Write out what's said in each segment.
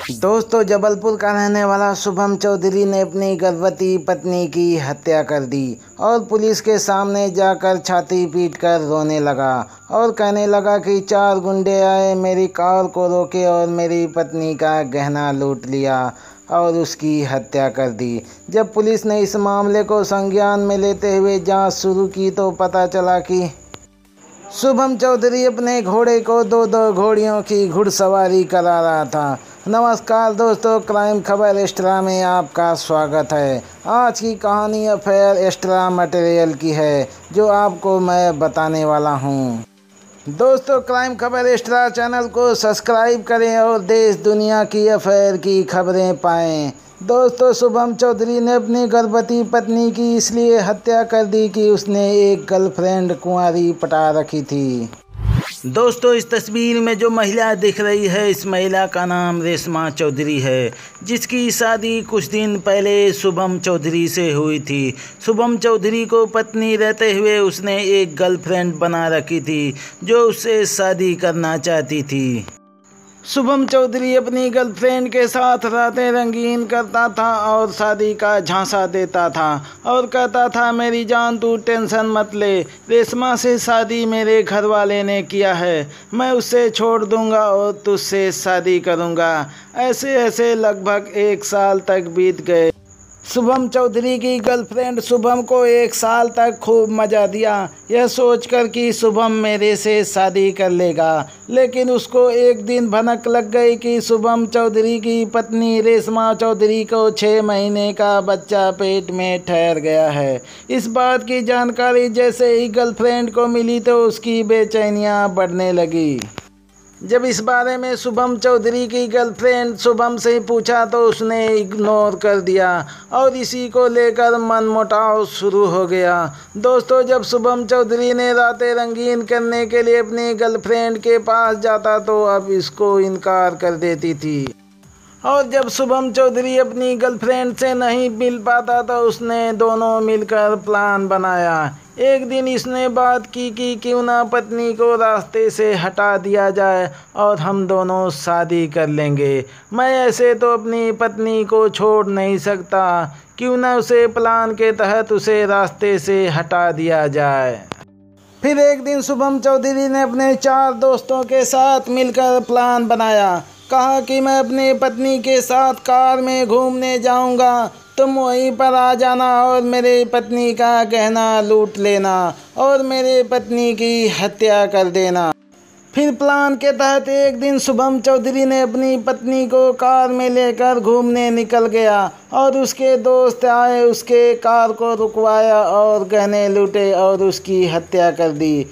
दोस्तों, जबलपुर का रहने वाला शुभम चौधरी ने अपनी गर्भवती पत्नी की हत्या कर दी और पुलिस के सामने जाकर छाती पीटकर रोने लगा और कहने लगा कि 4 गुंडे आए, मेरी कार को रोके और मेरी पत्नी का गहना लूट लिया और उसकी हत्या कर दी। जब पुलिस ने इस मामले को संज्ञान में लेते हुए जांच शुरू की तो पता चला कि शुभम चौधरी अपने घोड़े को 2-2 घोड़ियों की घुड़सवारी करा रहा था। नमस्कार दोस्तों, क्राइम खबर एक्स्ट्रा में आपका स्वागत है। आज की कहानी अफेयर एक्स्ट्रा मटेरियल की है जो आपको मैं बताने वाला हूँ। दोस्तों, क्राइम खबर एक्स्ट्रा चैनल को सब्सक्राइब करें और देश दुनिया की अफेयर की खबरें पाएँ। दोस्तों, शुभम चौधरी ने अपनी गर्भवती पत्नी की इसलिए हत्या कर दी कि उसने एक गर्लफ्रेंड कुंवारी पटा रखी थी। दोस्तों, इस तस्वीर में जो महिला दिख रही है, इस महिला का नाम रेशमा चौधरी है, जिसकी शादी कुछ दिन पहले शुभम चौधरी से हुई थी। शुभम चौधरी को पत्नी रहते हुए उसने एक गर्लफ्रेंड बना रखी थी जो उससे शादी करना चाहती थी। शुभम चौधरी अपनी गर्लफ्रेंड के साथ रातें रंगीन करता था और शादी का झांसा देता था और कहता था, मेरी जान तू टेंशन मत ले, रेशमा से शादी मेरे घर वाले ने किया है, मैं उससे छोड़ दूंगा और तुझसे शादी करूंगा। ऐसे ऐसे लगभग 1 साल तक बीत गए। शुभम चौधरी की गर्लफ्रेंड शुभम को 1 साल तक खूब मज़ा दिया, यह सोचकर कि शुभम मेरे से शादी कर लेगा। लेकिन उसको एक दिन भनक लग गई कि शुभम चौधरी की पत्नी रेशमा चौधरी को 6 महीने का बच्चा पेट में ठहर गया है। इस बात की जानकारी जैसे ही गर्लफ्रेंड को मिली तो उसकी बेचैनियाँ बढ़ने लगी। जब इस बारे में शुभम चौधरी की गर्लफ्रेंड शुभम से पूछा तो उसने इग्नोर कर दिया और इसी को लेकर मनमुटाव शुरू हो गया। दोस्तों, जब शुभम चौधरी ने रातें रंगीन करने के लिए अपनी गर्लफ्रेंड के पास जाता तो अब इसको इनकार कर देती थी और जब शुभम चौधरी अपनी गर्लफ्रेंड से नहीं मिल पाता तो उसने दोनों मिलकर प्लान बनाया। एक दिन इसने बात की कि क्यों ना पत्नी को रास्ते से हटा दिया जाए और हम दोनों शादी कर लेंगे। मैं ऐसे तो अपनी पत्नी को छोड़ नहीं सकता, क्यों ना उसे प्लान के तहत उसे रास्ते से हटा दिया जाए। फिर एक दिन शुभम चौधरी ने अपने 4 दोस्तों के साथ मिलकर प्लान बनाया। कहा कि मैं अपनी पत्नी के साथ कार में घूमने जाऊंगा, तुम वहीं पर आ जाना और मेरी पत्नी का गहना लूट लेना और मेरी पत्नी की हत्या कर देना। फिर प्लान के तहत एक दिन शुभम चौधरी ने अपनी पत्नी को कार में लेकर घूमने निकल गया और उसके दोस्त आए, उसके कार को रुकवाया और गहने लूटे और उसकी हत्या कर दी।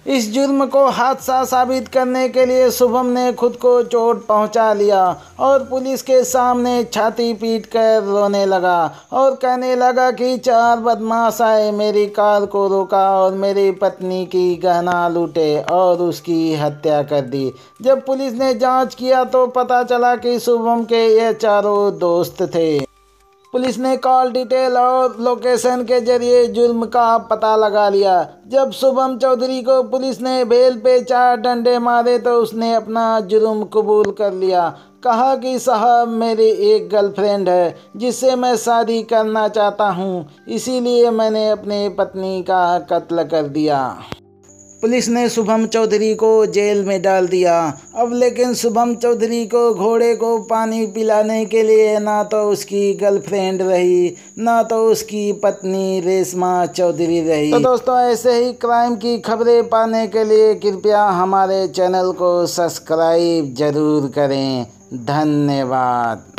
इस जुर्म को हादसा साबित करने के लिए शुभम ने खुद को चोट पहुंचा लिया और पुलिस के सामने छाती पीट कर रोने लगा और कहने लगा कि 4 बदमाश आए, मेरी कार को रोका और मेरी पत्नी की गहना लूटे और उसकी हत्या कर दी। जब पुलिस ने जांच किया तो पता चला कि शुभम के ये 4 दोस्त थे। पुलिस ने कॉल डिटेल और लोकेशन के जरिए जुर्म का पता लगा लिया। जब शुभम चौधरी को पुलिस ने बेल पे 4 डंडे मारे तो उसने अपना जुर्म कबूल कर लिया। कहा कि साहब, मेरी एक गर्लफ्रेंड है जिससे मैं शादी करना चाहता हूँ, इसीलिए मैंने अपनी पत्नी का कत्ल कर दिया। पुलिस ने शुभम चौधरी को जेल में डाल दिया। अब लेकिन शुभम चौधरी को घोड़े को पानी पिलाने के लिए ना तो उसकी गर्लफ्रेंड रही, ना तो उसकी पत्नी रेशमा चौधरी रही। तो दोस्तों, ऐसे ही क्राइम की खबरें पाने के लिए कृपया हमारे चैनल को सब्सक्राइब ज़रूर करें। धन्यवाद।